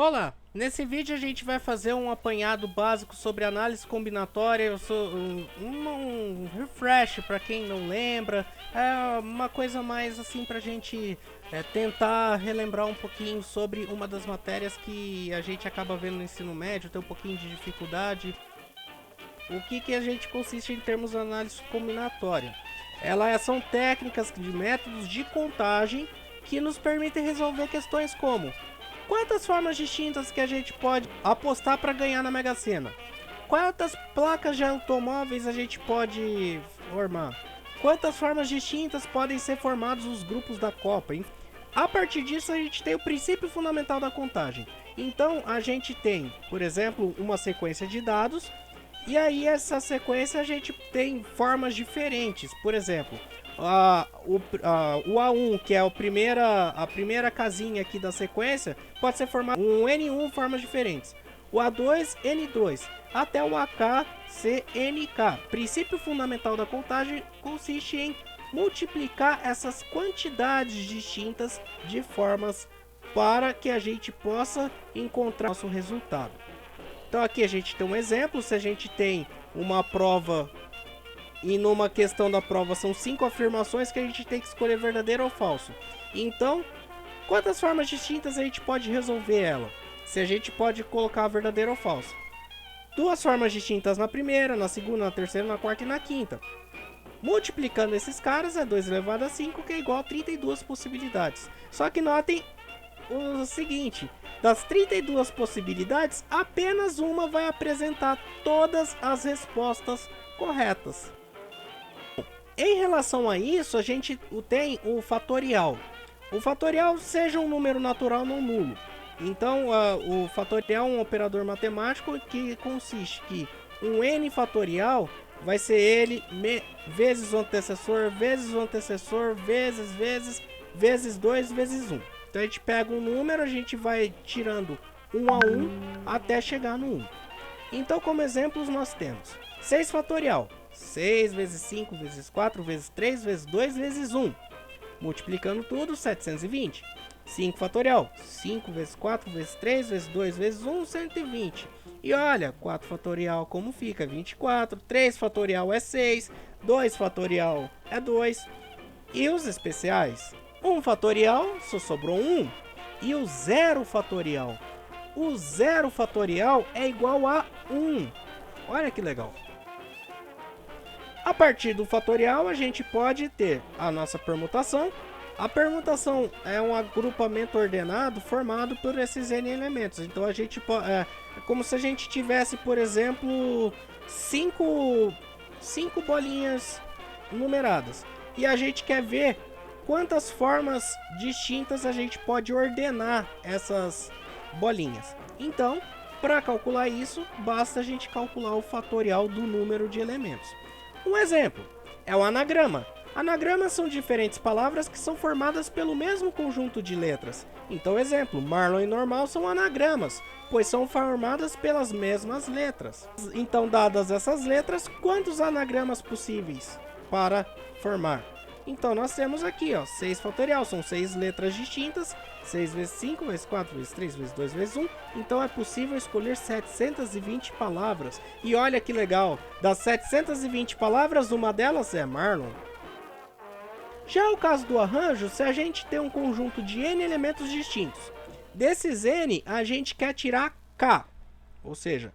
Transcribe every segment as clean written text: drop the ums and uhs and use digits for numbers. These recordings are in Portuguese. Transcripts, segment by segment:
Olá, nesse vídeo a gente vai fazer um apanhado básico sobre análise combinatória. Eu sou um refresh para quem não lembra, é uma coisa mais assim pra gente tentar relembrar um pouquinho sobre uma das matérias que a gente acaba vendo no ensino médio, tem um pouquinho de dificuldade. O que a gente consiste em termos de análise combinatória? São técnicas de métodos de contagem que nos permitem resolver questões como: quantas formas distintas que a gente pode apostar para ganhar na Mega Sena? Quantas placas de automóveis a gente pode formar? Quantas formas distintas podem ser formados os grupos da Copa? Hein? A partir disso, a gente tem o princípio fundamental da contagem. Então, a gente tem, por exemplo, uma sequência de dados, e aí essa sequência a gente tem formas diferentes. Por exemplo, o A1, que é a primeira casinha aqui da sequência, pode ser formado um N1 formas diferentes. O A2, N2, até o AK, CNK. Princípio fundamental da contagem consiste em multiplicar essas quantidades distintas de formas para que a gente possa encontrar nosso resultado. Então aqui a gente tem um exemplo. Se a gente tem uma prova e numa questão da prova são 5 afirmações que a gente tem que escolher verdadeiro ou falso. Então, quantas formas distintas a gente pode resolver ela? Se a gente pode colocar verdadeiro ou falso. 2 formas distintas na primeira, na segunda, na terceira, na quarta e na quinta. Multiplicando esses caras é 2 elevado a 5, que é igual a 32 possibilidades. Só que notem o seguinte: das 32 possibilidades, apenas uma vai apresentar todas as respostas corretas. Em relação a isso, a gente tem o fatorial. O fatorial seja um número natural não nulo. Então, o fatorial é um operador matemático que consiste que um n fatorial vai ser ele vezes o antecessor, vezes 2, vezes 1. Então a gente pega um número, a gente vai tirando 1 a 1 até chegar no 1. Então, como exemplos, nós temos 6 fatorial. 6 vezes 5 vezes 4 vezes 3 vezes 2 vezes 1. Multiplicando tudo, 720. 5 fatorial. 5 vezes 4 vezes 3 vezes 2 vezes 1, 120. E olha, 4 fatorial como fica? 24. 3 fatorial é 6. 2 fatorial é 2. E os especiais? 1 fatorial, só sobrou 1. E o 0 fatorial? O 0 fatorial é igual a 1. Olha que legal. A partir do fatorial, a gente pode ter a nossa permutação. A permutação é um agrupamento ordenado formado por esses n elementos. Então a gente é como se a gente tivesse, por exemplo, 5 bolinhas numeradas. E a gente quer ver quantas formas distintas a gente pode ordenar essas bolinhas. Então, para calcular isso, basta a gente calcular o fatorial do número de elementos. Um exemplo é o anagrama. Anagramas são diferentes palavras que são formadas pelo mesmo conjunto de letras. Então, exemplo, Marlon e Normal são anagramas, pois são formadas pelas mesmas letras. Então, dadas essas letras, quantos anagramas possíveis para formar? Então, nós temos aqui, 6 fatorial, são 6 letras distintas, 6 vezes 5, vezes 4, vezes 3, vezes 2, vezes 1. Então, é possível escolher 720 palavras. E olha que legal, das 720 palavras, uma delas é Marlon. Já o caso do arranjo, se a gente tem um conjunto de n elementos distintos, desses n, a gente quer tirar k. Ou seja,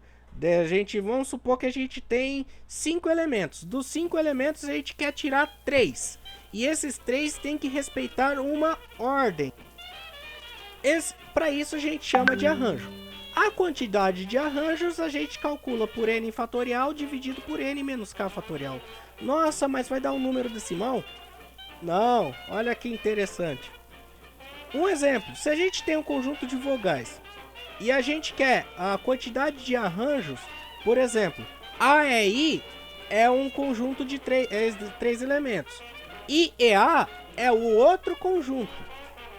vamos supor que a gente tem 5 elementos. Dos 5 elementos, a gente quer tirar 3. E esses 3 têm que respeitar uma ordem. Para isso a gente chama de arranjo. A quantidade de arranjos a gente calcula por n fatorial dividido por n menos k fatorial. Nossa, mas vai dar um número decimal? Não, olha que interessante. Um exemplo, se a gente tem um conjunto de vogais e a gente quer a quantidade de arranjos, por exemplo, A e I é um conjunto de 3 elementos. I e A é o outro conjunto.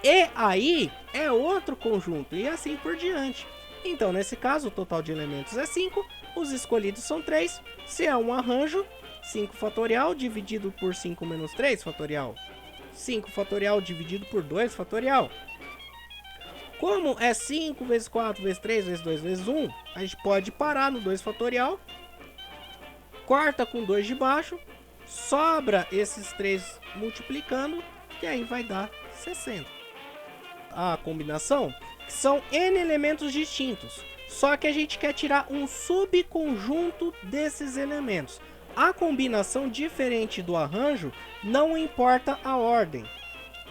E aí é outro conjunto, e assim por diante. Então, nesse caso, o total de elementos é 5, os escolhidos são 3. Se é um arranjo, 5 fatorial dividido por 5 menos 3 fatorial. 5 fatorial dividido por 2 fatorial. Como é 5 vezes 4 vezes 3 vezes 2 vezes 1, a gente pode parar no 2 fatorial, corta com 2 de baixo, sobra esses 3 multiplicando, e aí vai dar 60. A combinação são N elementos distintos, só que a gente quer tirar um subconjunto desses elementos. A combinação, diferente do arranjo, não importa a ordem.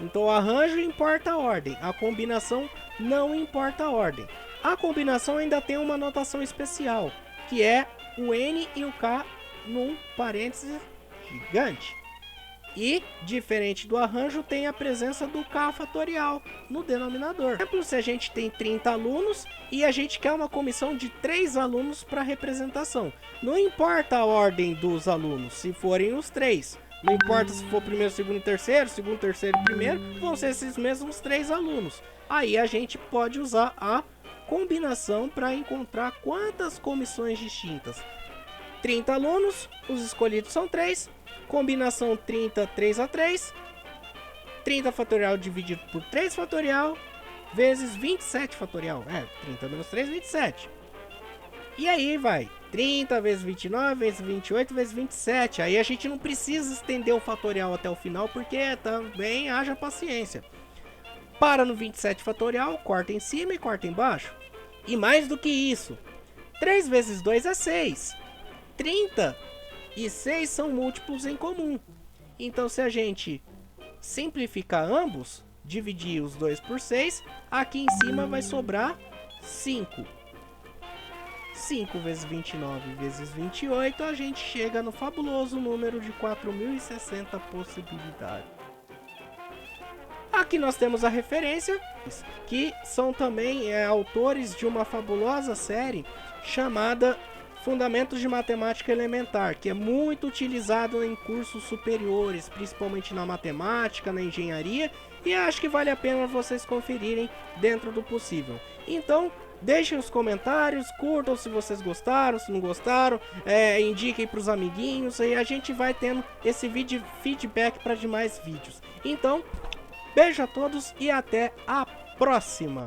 Então o arranjo importa a ordem, a combinação não importa a ordem. A combinação ainda tem uma notação especial, que é o N e o K num parênteses gigante. E, diferente do arranjo, tem a presença do K fatorial no denominador. Por exemplo, se a gente tem 30 alunos e a gente quer uma comissão de 3 alunos para representação. Não importa a ordem dos alunos, se forem os 3. Não importa se for primeiro, segundo e terceiro, segundo, terceiro e primeiro, vão ser esses mesmos 3 alunos. Aí a gente pode usar a combinação para encontrar quantas comissões distintas. 30 alunos, os escolhidos são 3. Combinação 30, 3 a 3. 30 fatorial dividido por 3 fatorial, vezes 27 fatorial. 30 menos 3, 27. E aí vai 30 vezes 29, vezes 28, vezes 27. Aí a gente não precisa estender o fatorial até o final, porque também haja paciência. Para no 27 fatorial, corta em cima e corta embaixo. E mais do que isso, 3 vezes 2 é 6. 30 e 6 são múltiplos em comum. Então, se a gente simplificar ambos, dividir os 2 por 6, aqui em cima vai sobrar 5. 5 vezes 29 vezes 28, a gente chega no fabuloso número de 4.060 possibilidades. Aqui nós temos a referência, que são também autores de uma fabulosa série chamada Fundamentos de Matemática Elementar, que é muito utilizado em cursos superiores, principalmente na matemática, na engenharia, e acho que vale a pena vocês conferirem dentro do possível. Então, deixem os comentários, curtam se vocês gostaram, se não gostaram, indiquem para os amiguinhos, e a gente vai tendo esse vídeo feedback para demais vídeos. Então, beijo a todos e até a próxima!